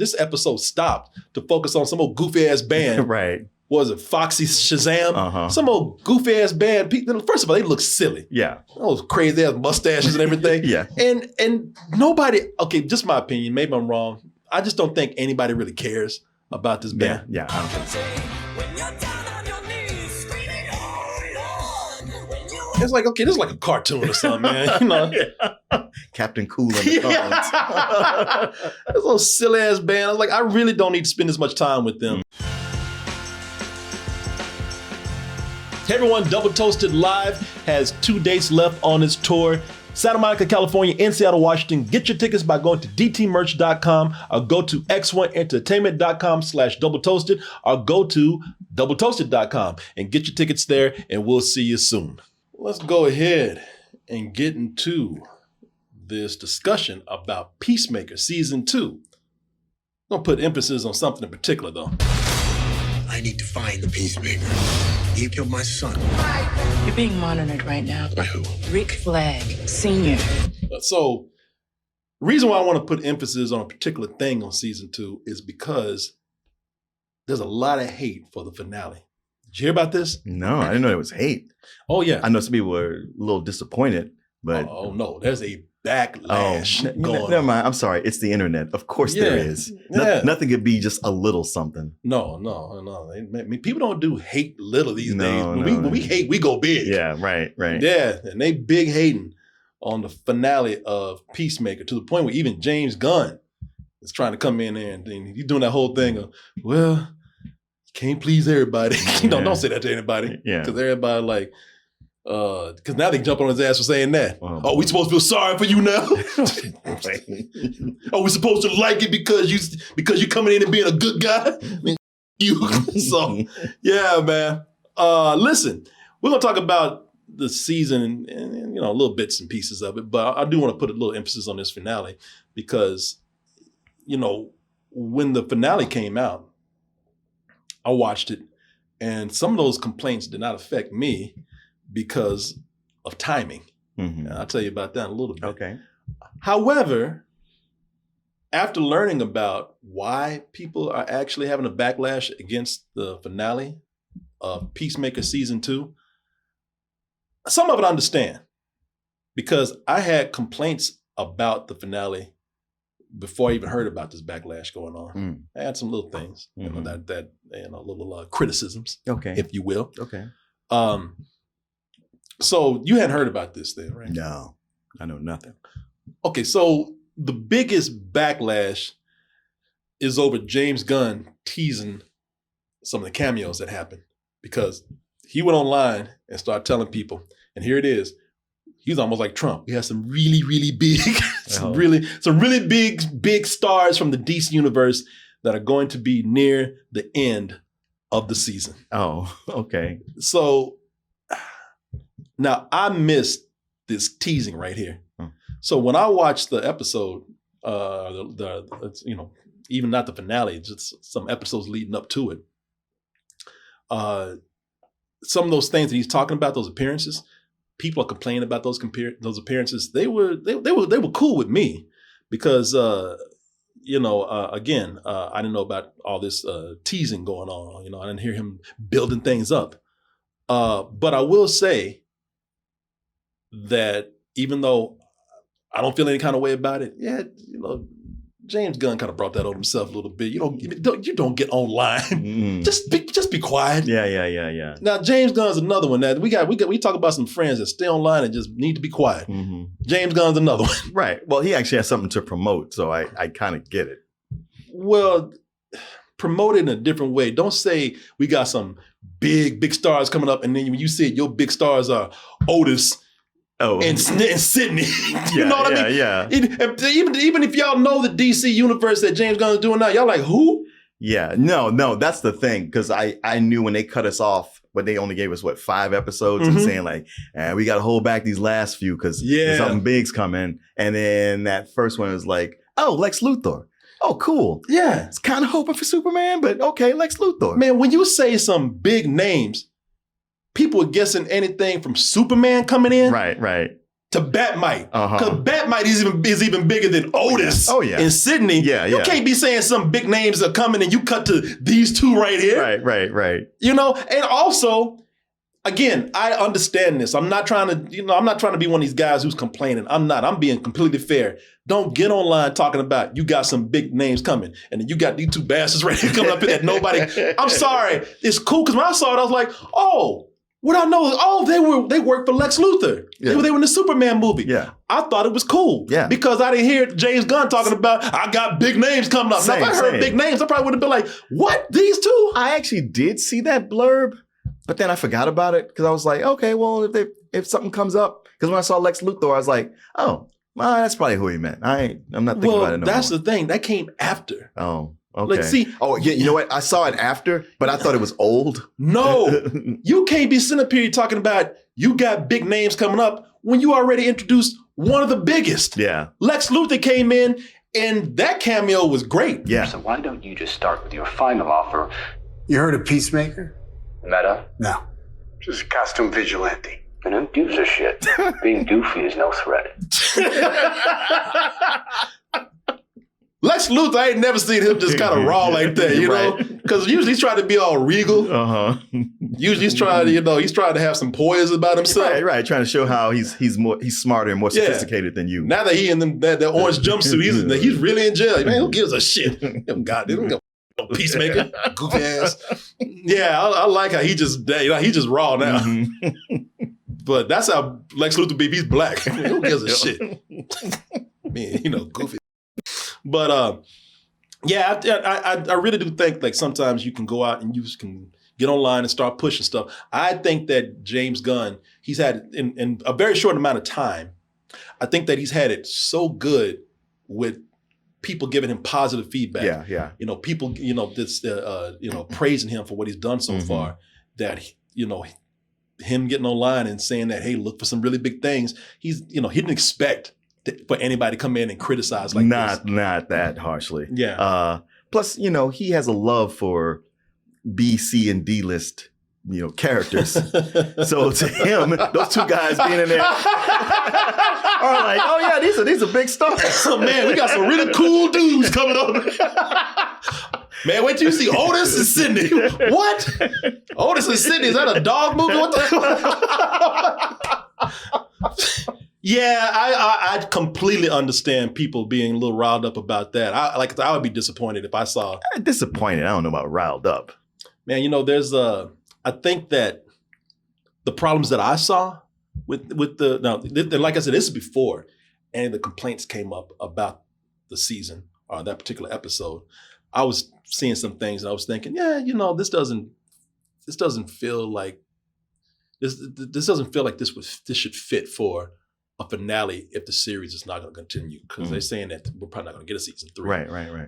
this episode stopped to focus on some old goofy ass band. Right. What was it, Foxy Shazam? Uh-huh. Some old goofy ass band. First of all, they look silly. Yeah. Those crazy ass mustaches and everything. Yeah. And nobody, okay, just my opinion, maybe I'm wrong. I just don't think anybody really cares about this band. Yeah, I don't think so. It's like, okay, this is like a cartoon or something, man. You know? Captain Cool and the Cons. This little silly ass band. I was like, I really don't need to spend as much time with them. Hey everyone, Double Toasted Live has 2 dates left on its tour. Santa Monica, California, and Seattle, Washington. Get your tickets by going to dtmerch.com or go to x1entertainment.com/doubletoasted or go to doubletoasted.com and get your tickets there, and we'll see you soon. Let's go ahead and get into this discussion about Peacemaker Season 2. I'm going to put emphasis on something in particular, though. I need to find the Peacemaker. He killed my son. You're being monitored right now. By who? Rick Flag, Sr. So, the reason why I want to put emphasis on a particular thing on Season 2 is because there's a lot of hate for the finale. Did you hear about this? No, I didn't know it was hate. Oh, yeah. I know some people were a little disappointed, but... Oh, no. There's a backlash going never on. mind. I'm sorry. It's the internet. Of course there is. Nothing could be just a little something. No. I mean, people don't do hate little these days. When we hate, we go big. Yeah, right. Yeah, and they big hating on the finale of Peacemaker to the point where even James Gunn is trying to come in there and he's doing that whole thing of, well, you can't please everybody. Don't say that to anybody. Yeah. Because everybody like, because now they jump on his ass for saying that. Oh, we supposed to feel sorry for you now? Are we supposed to like it because you coming in and being a good guy? I mean, you. So, yeah, man. Listen, we're gonna talk about the season and little bits and pieces of it, but I do want to put a little emphasis on this finale because, when the finale came out, I watched it, and some of those complaints did not affect me because of timing. Mm-hmm. And I'll tell you about that in a little bit. Okay. However, after learning about why people are actually having a backlash against the finale of Peacemaker Season 2, some of it I understand because I had complaints about the finale before I even heard about this backlash going on. I had some little things, little criticisms, okay, if you will. Okay. So you hadn't heard about this then, right? No, I know nothing. Okay, so the biggest backlash is over James Gunn teasing some of the cameos that happened because he went online and started telling people, and here it is. He's almost like Trump. He has some really, really big, some really big stars from the DCuniverse that are going to be near the end of the season. Oh, okay. So now I missed this teasing right here. So when I watched the episode, even not the finale, just some episodes leading up to it, some of those things that he's talking about, those appearances, people are complaining about those appearances. They were cool with me because again, I didn't know about all this teasing going on. I didn't hear him building things up. But I will say that even though I don't feel any kind of way about it, James Gunn kind of brought that on himself a little bit. You don't get online. Just be quiet. Yeah. Now James Gunn's another one that we talk about some friends that stay online and just need to be quiet. Mm-hmm. James Gunn's another one. Right. Well, he actually has something to promote, so I kind of get it. Well, promote it in a different way. Don't say we got some big stars coming up, and then when you see it, your big stars are Otis. And Sydney. You know what I mean? Yeah. Even if y'all know the DC universe that James Gunn is doing now, y'all like, who? Yeah. No, that's the thing. Because I knew when they cut us off, but they only gave us, 5 episodes and saying like, we got to hold back these last few because something big's coming. And then that first one was like, oh, Lex Luthor. Oh, cool. Yeah. It's kind of hoping for Superman, but okay, Lex Luthor. Man, when you say some big names, people are guessing anything from Superman coming in. Right. to Batmite. Uh-huh. Because Batmite is even bigger than Otis and Sydney. Yeah, you can't be saying some big names are coming and you cut to these two right here. Right. You know, and also, again, I understand this. I'm not trying to be one of these guys who's complaining. I'm not. I'm being completely fair. Don't get online talking about you got some big names coming and then you got these two bastards right here coming up here that nobody. I'm sorry. It's cool because when I saw it, I was like, oh, what I know is, they worked for Lex Luthor. Yeah. They were in the Superman movie. Yeah. I thought it was cool. Yeah. Because I didn't hear James Gunn talking about, I got big names coming up. Now, if I heard big names, I probably would have been like, what? These two? I actually did see that blurb, but then I forgot about it because I was like, okay, well, if something comes up, because when I saw Lex Luthor, I was like, oh, well, that's probably who he meant. I'm not thinking about it no more. That's the thing. That came after. Oh, okay. Like, see, yeah, you know what? I saw it after, but I thought it was old. No, you can't be sitting up here talking about you got big names coming up when you already introduced one of the biggest. Yeah. Lex Luthor came in and that cameo was great. Yeah. So why don't you just start with your final offer? You heard of Peacemaker? Meta? No. Just a costume vigilante. And who gives a shit? Being goofy is no threat. Lex Luthor, I ain't never seen him just kind of raw like that, you know? Because usually he's trying to be all regal. Uh-huh. Usually he's trying to, he's trying to have some poise about himself. Right. Trying to show how he's smarter and more sophisticated than you. Now that he in that orange jumpsuit, he's really in jail. Man, who gives a shit? God, they don't go Peacemaker, goofy ass. Yeah, I like how he just raw now. Mm-hmm. But that's how Lex Luthor be. He's black. Who gives a shit? Man, goofy. But yeah, I really do think like sometimes you can go out and you can get online and start pushing stuff. I think that James Gunn, he's had in a very short amount of time, I think that he's had it so good with people giving him positive feedback. Yeah. People, praising him for what he's done so far, that, him getting online and saying that, hey, look for some really big things. He didn't expect for anybody to come in and criticize like this. Not that harshly. Yeah. Plus, he has a love for B, C, and D list, characters. So to him, those two guys being in there are like, oh yeah, these are big stars. Oh man, we got some really cool dudes coming up. Man, wait till you see Otis and Sydney. What? Otis and Sydney, is that a dog movie? What the? Yeah, I completely understand people being a little riled up about that. I would be disappointed if I saw. Disappointed. I don't know about riled up. Man, there's I think that the problems that I saw with like I said, this is before any of the complaints came up about the season or that particular episode. I was seeing some things and I was thinking, yeah, this doesn't feel like this doesn't feel like this should fit for a finale if the series is not going to continue, because they're saying that we're probably not going to get a season 3. Right.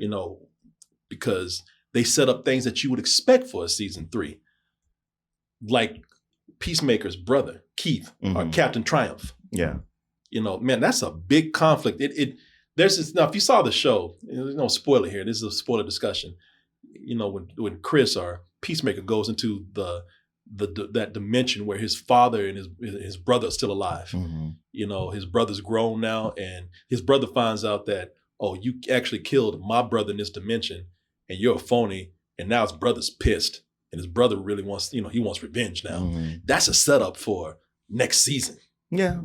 Because they set up things that you would expect for a season 3, like Peacemaker's brother Keith or Captain Triumph. Yeah, man, that's a big conflict. There's this, now if you saw the show, there's no spoiler here. This is a spoiler discussion. When Chris or Peacemaker goes into that dimension where his father and his brother are still alive. His brother's grown now, and his brother finds out that, oh, you actually killed my brother in this dimension, and you're a phony. And now his brother's pissed, and his brother really wants, he wants revenge now. That's a setup for next season. Yeah,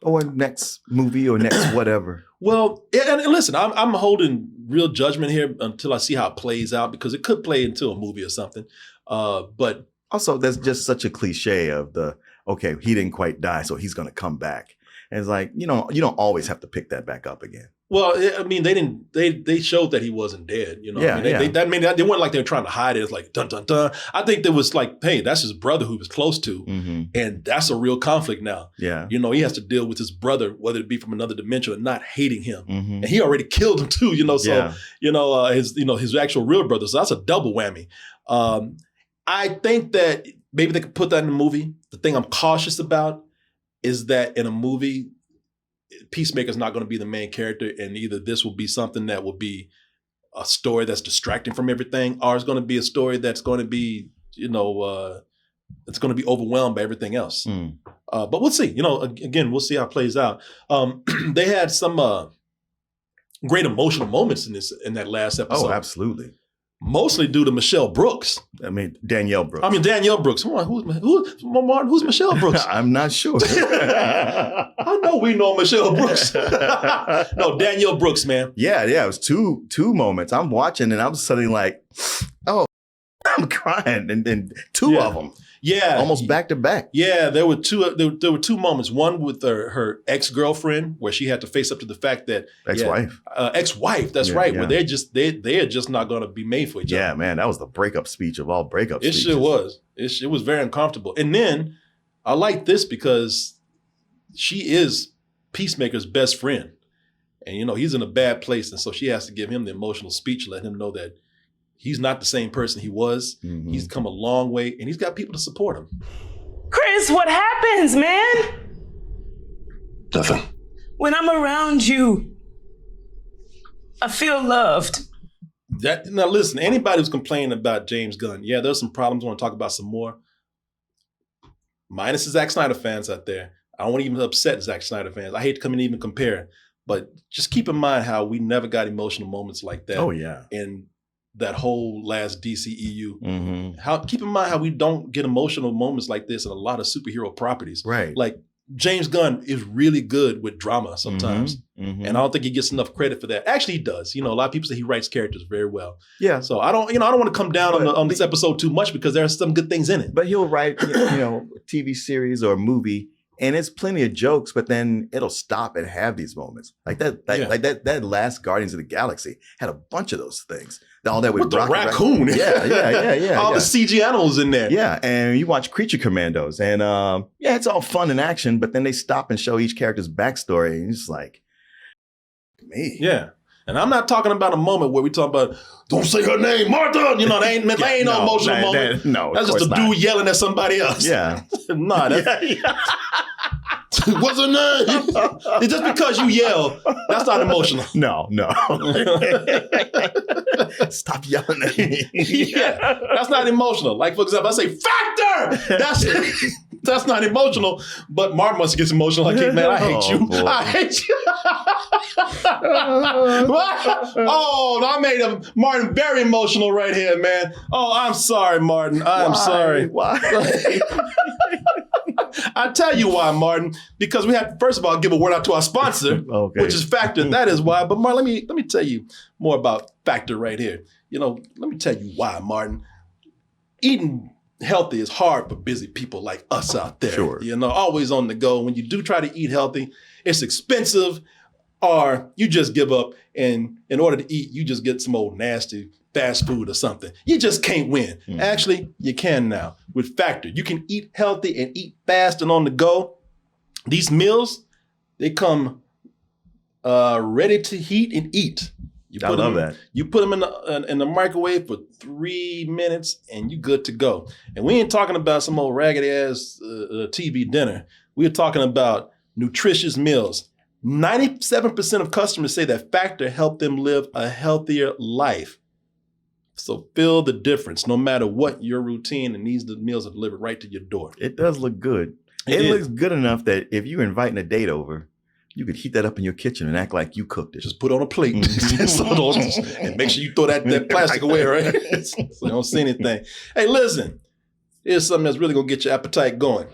or next movie or next whatever. Well, and listen, I'm holding real judgment here until I see how it plays out, because it could play into a movie or something. But also, there's just such a cliche of okay, he didn't quite die, so he's going to come back. And it's like, you don't always have to pick that back up again. Well, I mean, they showed that he wasn't dead. Yeah, they weren't like they were trying to hide it. It's like dun dun dun. I think there was like, hey, that's his brother who he was close to, and that's a real conflict now. Yeah, he has to deal with his brother, whether it be from another dimension or not hating him, and he already killed him too. So his actual real brother. So that's a double whammy. I think that maybe they could put that in the movie. The thing I'm cautious about is that in a movie, Peacemaker's not going to be the main character, and either this will be something that will be a story that's distracting from everything, or it's going to be a story that's going to be, it's going to be overwhelmed by everything else. But we'll see. Again, we'll see how it plays out. They had some great emotional moments in that last episode. Oh, absolutely. Mostly due to Michelle Brooks. I mean, Danielle Brooks. Danielle Brooks. Who's Michelle Brooks? I'm not sure. I know we know Michelle Brooks. No, Danielle Brooks, man. Yeah. It was two moments. I'm watching and I'm suddenly like, oh, I'm crying. And then two of them. Yeah. Almost back to back. Yeah, there were two moments. One with her ex-girlfriend where she had to face up to the fact that ex-wife. Ex-wife, that's right. Yeah. Where they are just not gonna be made for each other. Yeah, man, that was the breakup speech of all breakup speeches. It sure was. It was very uncomfortable. And then I like this because she is Peacemaker's best friend. And he's in a bad place. And so she has to give him the emotional speech, let him know that he's not the same person he was. Mm-hmm. He's come a long way, and he's got people to support him. Chris, what happens, man? Nothing. When I'm around you, I feel loved. Now, listen, anybody who's complaining about James Gunn, there's some problems. I want to talk about some more. Minus the Zack Snyder fans out there. I don't want to even upset Zack Snyder fans. I hate to come and even compare, but just keep in mind how we never got emotional moments like that. Oh, yeah. And that whole last DCEU. Mm-hmm. Keep in mind how we don't get emotional moments like this in a lot of superhero properties. Right. Like James Gunn is really good with drama sometimes. Mm-hmm. And I don't think he gets enough credit for that. Actually, he does. A lot of people say he writes characters very well. Yeah. So I don't want to come down on this episode too much because there are some good things in it. But he'll write, TV series or a movie, and it's plenty of jokes, but then it'll stop and have these moments. Like that last Guardians of the Galaxy had a bunch of those things. All that with the raccoon. Yeah. All the CG animals in there. Yeah, and you watch Creature Commandos, and it's all fun and action, but then they stop and show each character's backstory, and it's like, me. Yeah. And I'm not talking about a moment where we talk about, don't say her name, Martha. They ain't no emotional moment. That's just a dude yelling at somebody else. Yeah. What's her name? Just because you yell, that's not emotional. No. Stop yelling at me. Yeah, that's not emotional. Like, for example, I say, Factor! That's not emotional. But Martin must get emotional. Like, hey, man, I hate you. Boy. I hate you. I made Martin very emotional right here, man. Oh, I'm sorry, Martin. I'm sorry. Why? I tell you why, Martin. Because we have to, first of all, give a word out to our sponsor, which is Factor. That is why. But Martin, let me tell you more about Factor right here. Let me tell you why, Martin. Eating healthy is hard for busy people like us out there. Sure. Always on the go. When you do try to eat healthy, it's expensive, or you just give up, and in order to eat, you just get some old nasty fast food or something. You just can't win. Mm. Actually, you can now with Factor. You can eat healthy and eat fast and on the go. These meals, they come ready to heat and eat. I love that. You put them in the microwave for 3 minutes and you good to go. And we ain't talking about some old raggedy ass TV dinner. We're talking about nutritious meals. 97% of customers say that Factor helped them live a healthier life. So feel the difference. No matter what your routine, and these meals are delivered right to your door. It does look good. It looks good enough that if you're inviting a date over, you could heat that up in your kitchen and act like you cooked it. Just put it on a plate and make sure you throw that plastic away, right? So you don't see anything. Hey, listen, here's something that's really going to get your appetite going.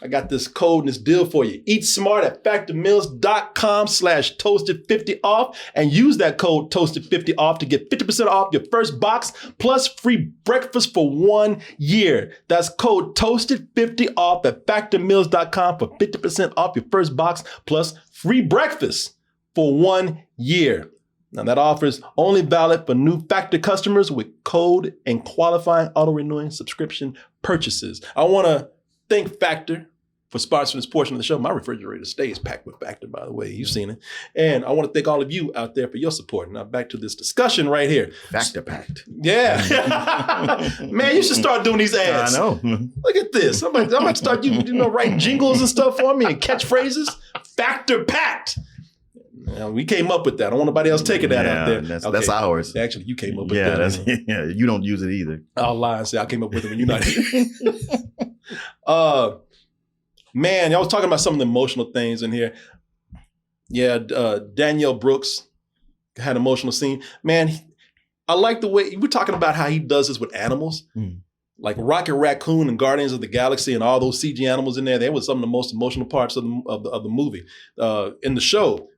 I got this code and this deal for you. Eat smart at factormeals.com/toasted50 off and use that code toasted50 off to get 50% off your first box plus free breakfast for 1 year. That's code toasted50 off at factormeals.com for 50% off your first box plus free breakfast for 1 year. Now that offer is only valid for new Factor customers with code and qualifying auto-renewing subscription purchases. I want to thank Factor for sponsoring this portion of the show. My refrigerator stays packed with Factor, by the way. You've seen it. And I want to thank all of you out there for your support. Now back to this discussion right here. Factor packed. Yeah. Man, you should start doing these ads. I know. Look at this. I might start writing jingles and stuff for me and catchphrases. Factor packed. Now, we came up with that. I don't want nobody else taking that out there. That's ours. Actually, you came up with that. Yeah, you don't use it either. I'll lie and say I came up with it when you're not here. Man, I was talking about some of the emotional things in here. Yeah, Danielle Brooks had an emotional scene. Man, I like the way we're talking about how he does this with animals. Like Rocket Raccoon and Guardians of the Galaxy and all those CG animals in there. They were some of the most emotional parts of the movie. In the show,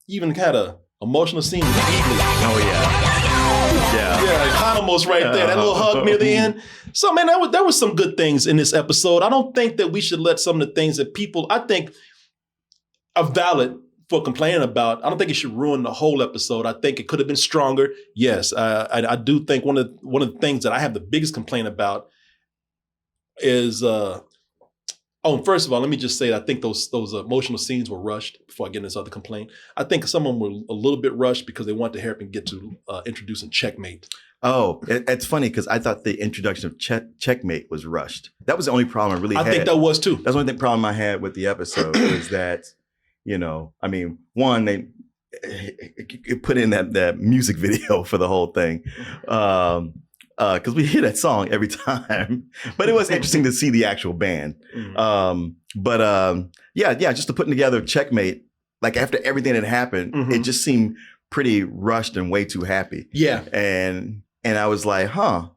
he even had a emotional scene with Eagles. Oh yeah. Animals right there. That little hug near the end. So man, there was some good things in this episode. I don't think that we should let some of the things that people I think are valid for complaining about. I don't think it should ruin the whole episode. I think it could have been stronger. Yes, I do think one of the things that I have the biggest complaint about is. First of all, let me just say that I think those emotional scenes were rushed. Before I get into this other complaint, I think some of them were a little bit rushed because they wanted to hurry up and get to introducing Checkmate. Oh, it's funny because I thought the introduction of Checkmate was rushed. That was the only problem I really had. I think that was too. That's the only problem I had with the episode is that, one, they put in that music video for the whole thing. Because we hear that song every time, but it was interesting to see the actual band. Just to putting together Checkmate, like after everything that happened, it just seemed pretty rushed and way too happy. Yeah, and I was like, I'm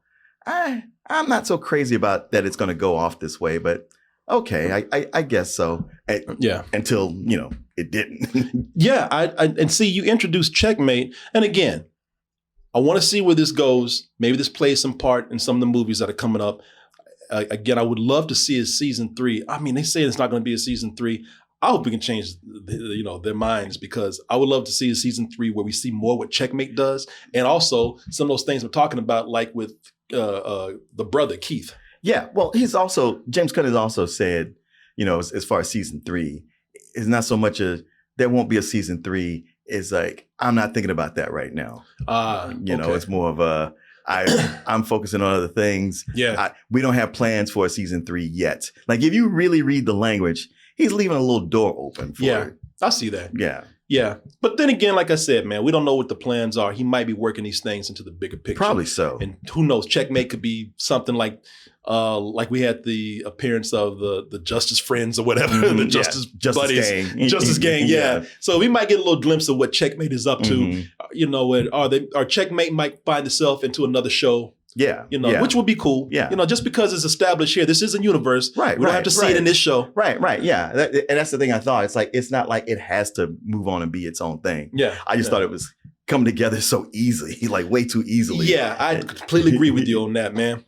not so crazy about that it's going to go off this way, but okay, I guess so. Until it didn't. And see, you introduced Checkmate, and again. I want to see where this goes. Maybe this plays some part in some of the movies that are coming up. Again, I would love to see a season 3. I mean, they say it's not going to be a season 3. I hope we can change, their minds because I would love to see a season 3 where we see more what Checkmate does, and also some of those things we're talking about, like with the brother Keith. Yeah, well, James Gunn has also said, as far as season 3, it's not so much there won't be a season 3. It's like, I'm not thinking about that right now. It's more of I'm focusing on other things. Yeah. We don't have plans for a season 3 yet. Like, if you really read the language, he's leaving a little door open for it. I see that. Yeah. Yeah. But then again, like I said, man, we don't know what the plans are. He might be working these things into the bigger picture. Probably so. And who knows, Checkmate could be something like we had the appearance of the Justice Friends or whatever, the Justice Buddies. Gang. Justice Gang, yeah. So we might get a little glimpse of what Checkmate is up to. Or Checkmate might find itself into another show. Yeah. Which would be cool. Yeah. Just because it's established here, this is a universe. Right. We don't have to see it in this show. Right. Yeah. And that's the thing I thought. It's like, it's not like it has to move on and be its own thing. Yeah. I just thought it was coming together so easily, like way too easily. Yeah. I completely agree with you on that, man.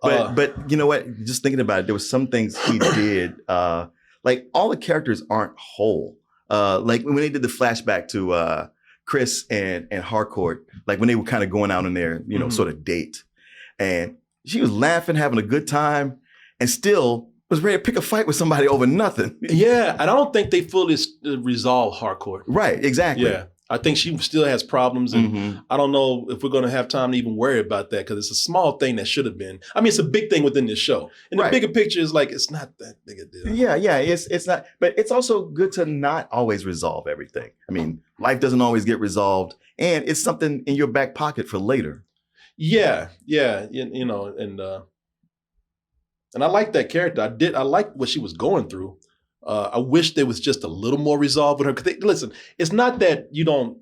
But you know what? Just thinking about it, there was some things he did. Like all the characters aren't whole. Like when they did the flashback to Chris and Harcourt, like when they were kind of going out on their, sort of date. And she was laughing, having a good time, and still was ready to pick a fight with somebody over nothing. Yeah, and I don't think they fully resolve Harcourt. Right, exactly. Yeah, I think she still has problems, and I don't know if we're going to have time to even worry about that because it's a small thing that should have been. I mean, it's a big thing within this show. And the bigger picture is like, it's not that big a deal. Yeah, it's not. But it's also good to not always resolve everything. I mean, life doesn't always get resolved, and it's something in your back pocket for later. Yeah, and I like that character. I like what she was going through. I wish there was just a little more resolve with her. Because listen, it's not that you don't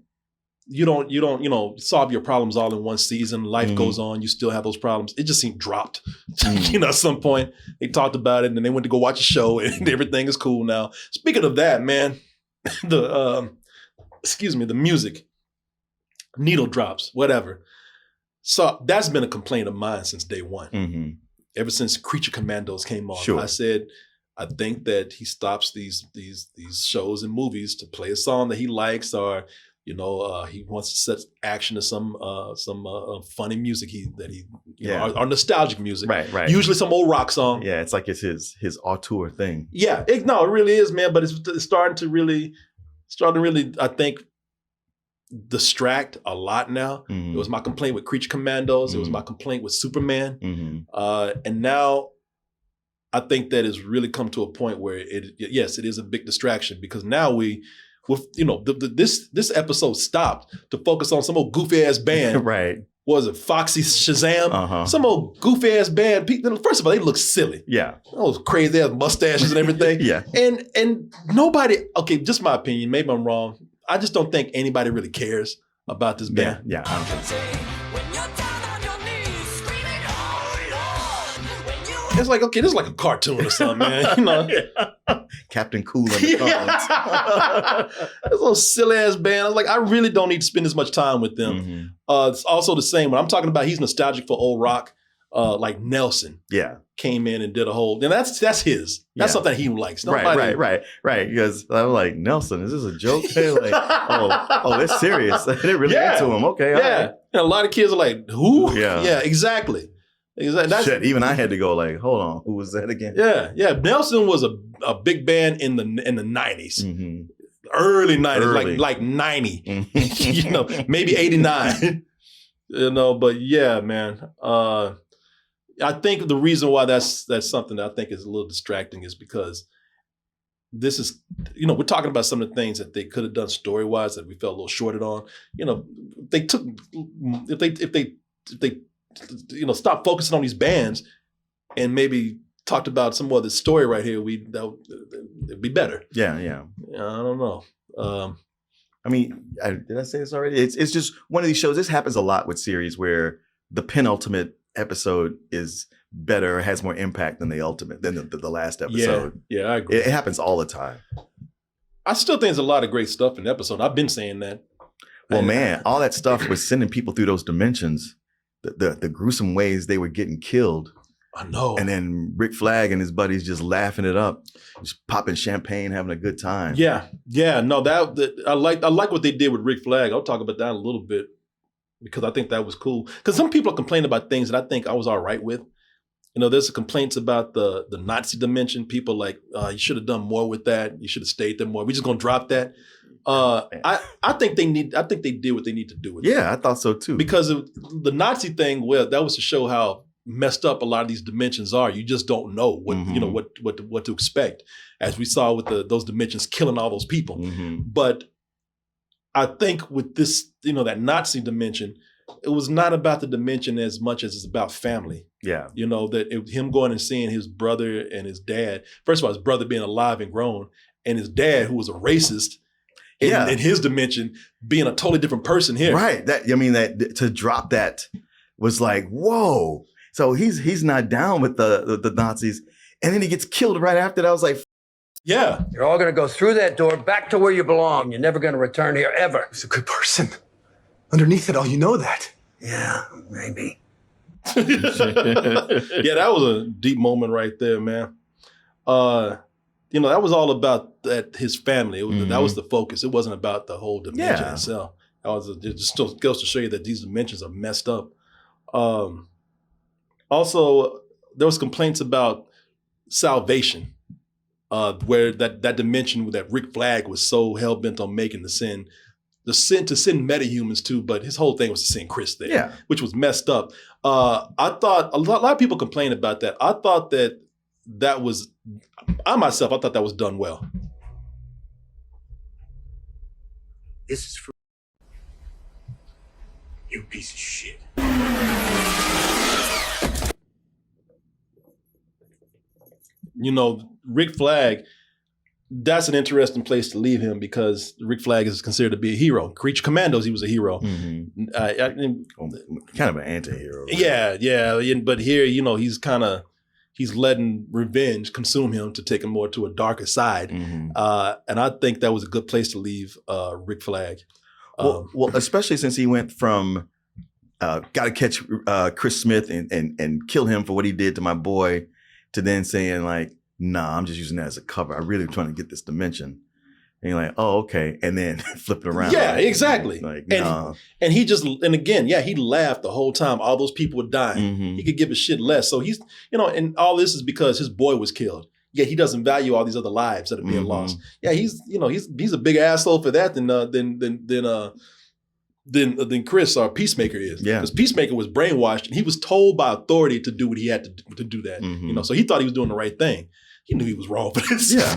solve your problems all in one season. Life goes on. You still have those problems. It just seemed dropped. At some point they talked about it and then they went to go watch a show and everything is cool now. Speaking of that, man, the music, needle drops, whatever. So that's been a complaint of mine since day one. Ever since Creature Commandos came on, sure. I said, I think that he stops these shows and movies to play a song that he likes, or he wants to set action to some funny music or nostalgic music. Right. Usually some old rock song. Yeah, it's like it's his auteur thing. Yeah, it really is, man. But it's starting to really, I think, distract a lot now. It was my complaint with Creature Commandos. It was my complaint with Superman. And now I think that it's really come to a point where it is a big distraction because now this episode stopped to focus on some old goofy ass band. Right. was it Foxy Shazam? Uh-huh. Some old goofy ass band. First of all, they look silly. Yeah. Those crazy ass mustaches and everything. Yeah. And nobody, okay, just my opinion, maybe I'm wrong. I just don't think anybody really cares about this band. Yeah, I don't think so. It's like, okay, this is like a cartoon or something, man. You know, Captain Cool in the comments. this little silly ass band. I was like, I really don't need to spend as much time with them. It's also the same when I'm talking about. He's nostalgic for old rock. Like Nelson, came in and did a whole. And that's his. That's something he likes. Right. Because I'm like, Nelson, is this a joke? They're like, oh, it's serious. They're really into him. Okay, all right. And a lot of kids are like, who? Yeah, exactly. Shit, even I had to go like, hold on, who was that again? Yeah. Nelson was a big band in the 90s, early 90s, like 90, you know, maybe 89, you know. But yeah, man, I think the reason why that's something that I think is a little distracting is because this is, you know, we're talking about some of the things that they could have done story wise that we felt a little shorted on. You know, if they you know, stop focusing on these bands and maybe talked about some more of the story right here, it'd be better. Yeah. I don't know. I mean, did I say this already? It's just one of these shows. This happens a lot with series where the penultimate episode is better, has more impact than the last episode. Yeah, I agree. It happens all the time. I still think there's a lot of great stuff in the episode. I've been saying that. Well, man, all that stuff was sending people through those dimensions. The gruesome ways they were getting killed. I know. And then Rick Flag and his buddies just laughing it up, just popping champagne, having a good time. Yeah. No, that I like what they did with Rick Flag. I'll talk about that in a little bit because I think that was cool. Because some people are complaining about things that I think I was all right with. You know, there's complaints about the Nazi dimension. People like, you should have done more with that. You should have stayed there more. We're just gonna drop that. I think they did what they need to do with it. Yeah, I thought so too. Because of the Nazi thing, well, that was to show how messed up a lot of these dimensions are. You just don't know what you know what to expect, as we saw with those dimensions killing all those people. But I think with this, you know, that Nazi dimension, it was not about the dimension as much as it's about family. Yeah, you know, him going and seeing his brother and his dad. First of all, his brother being alive and grown, and his dad, who was a racist. In his dimension, being a totally different person here. Right. That to drop that was like, whoa. So he's not down with the Nazis. And then he gets killed right after that. I was like, yeah. You're all going to go through that door back to where you belong. You're never going to return here ever. He's a good person. Underneath it all, you know that. Yeah, maybe. Yeah, that was a deep moment right there, man. You know, that was all about his family. That was the focus. It wasn't about the whole dimension itself. It just still goes to show you that these dimensions are messed up. Also, there was complaints about salvation, where that dimension that Rick Flag was so hell-bent on making to send metahumans to, but his whole thing was to send Chris there, which was messed up. I thought a lot of people complained about that. I thought that was, I thought that was done well. This is for you, piece of shit. You know, Rick Flag, that's an interesting place to leave him because Rick Flag is considered to be a hero. Creature Commandos, he was a hero. Kind of an anti-hero. Right? Yeah. But here, you know, he's letting revenge consume him to take him more to a darker side. And I think that was a good place to leave Rick Flag. Well, especially since he went from got to catch Chris Smith and kill him for what he did to my boy, to then saying like, nah, I'm just using that as a cover. I really am trying to get this dimension. And you're like, oh, okay. And then flip it around. Yeah, exactly. Like, nah. And he just, and again, he laughed the whole time. All those people were dying. He could give a shit less. So he's, you know, and all this is because his boy was killed. Yet he doesn't value all these other lives that are being lost. Yeah, he's, you know, he's a big asshole for that than Chris or Peacemaker is. Yeah. Because Peacemaker was brainwashed and he was told by authority to do what he had to do that. You know, so he thought he was doing the right thing. He knew he was wrong for this. Yeah.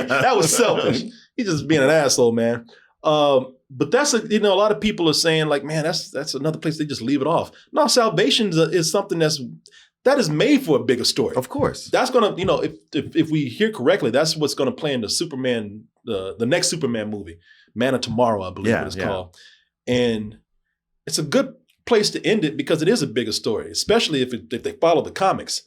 That was selfish. He's just being an asshole, man. But that's a lot of people are saying like, man, that's another place they just leave it off. No, Salvation is something that is made for a bigger story. Of course. That's gonna, if we hear correctly, that's what's gonna play in the Superman, the next Superman movie, Man of Tomorrow, I believe it's called. And it's a good place to end it because it is a bigger story, especially if they follow the comics.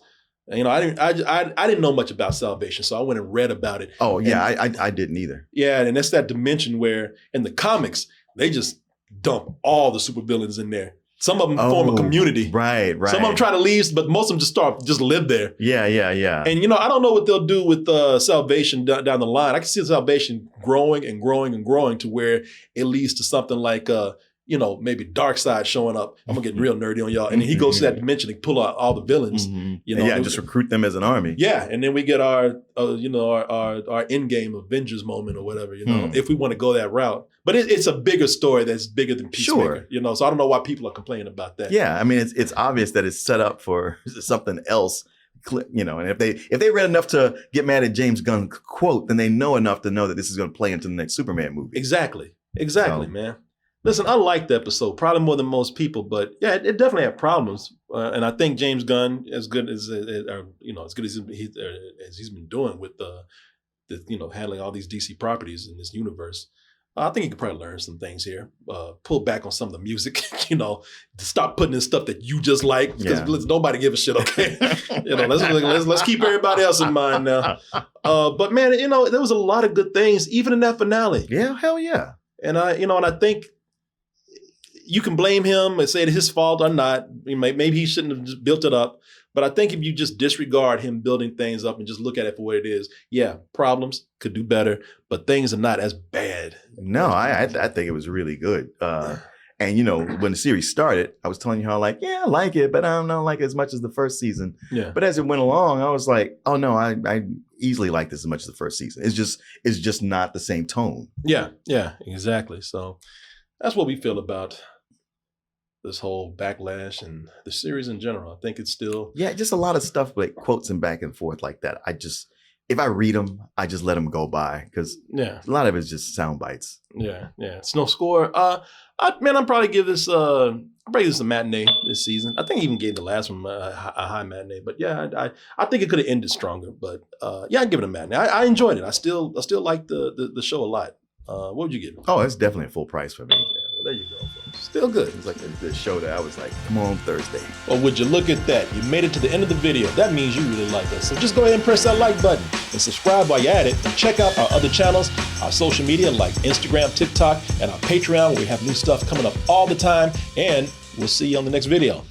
You know, I didn't know much about Salvation, so I went and read about it. Oh yeah, I didn't either. Yeah, and that's that dimension where in the comics they just dump all the supervillains in there. Some of them form a community. Right. Some of them try to leave, but most of them just live there. Yeah. And I don't know what they'll do with Salvation down the line. I can see Salvation growing and growing and growing to where it leads to something like maybe Darkseid showing up. I'm gonna get real nerdy on y'all. And then he goes to that dimension and pull out all the villains. Just recruit them as an army. Yeah, and then we get our Endgame Avengers moment or whatever, if we want to go that route. But it's a bigger story that's bigger than Peacemaker. Sure. So I don't know why people are complaining about that. Yeah, I mean it's obvious that it's set up for something else. And if they read enough to get mad at James Gunn quote, then they know enough to know that this is going to play into the next Superman movie. Exactly, man. Listen, I liked the episode, probably more than most people, but yeah, it definitely had problems. And I think James Gunn, as good as he's been doing with handling all these DC properties in this universe, I think he could probably learn some things here. Pull back on some of the music, stop putting in stuff that you just like because nobody give a shit. Okay, let's keep everybody else in mind now. But man, there was a lot of good things even in that finale. Yeah, hell yeah. And I think you can blame him and say it's his fault or not. Maybe he shouldn't have just built it up. But I think if you just disregard him building things up and just look at it for what it is, problems could do better, but things are not as bad. No, I think it was really good. And when the series started, I was telling you how I like it, but I don't like it as much as the first season. Yeah. But as it went along, I was like, oh no, I easily like this as much as the first season. It's just not the same tone. Yeah, exactly. So that's what we feel about this whole backlash and the series in general. I think it's still... Yeah, just a lot of stuff like quotes and back and forth like that. If I read them, I just let them go by because a lot of it's just sound bites. Yeah. Snow score. I'm probably give this a matinee this season. I think I even gave the last one a high matinee. But yeah, I think it could have ended stronger. But I'd give it a matinee. I enjoyed it. I still like the show a lot. What would you give it? Oh, it's definitely a full price for me. Yeah, well, there you go. Still good. It's like the show that I was like, come on Thursday. Well, would you look at that? You made it to the end of the video. That means you really like us. So just go ahead and press that like button and subscribe while you're at it. And check out our other channels, our social media like Instagram, TikTok, and our Patreon where we have new stuff coming up all the time. And we'll see you on the next video.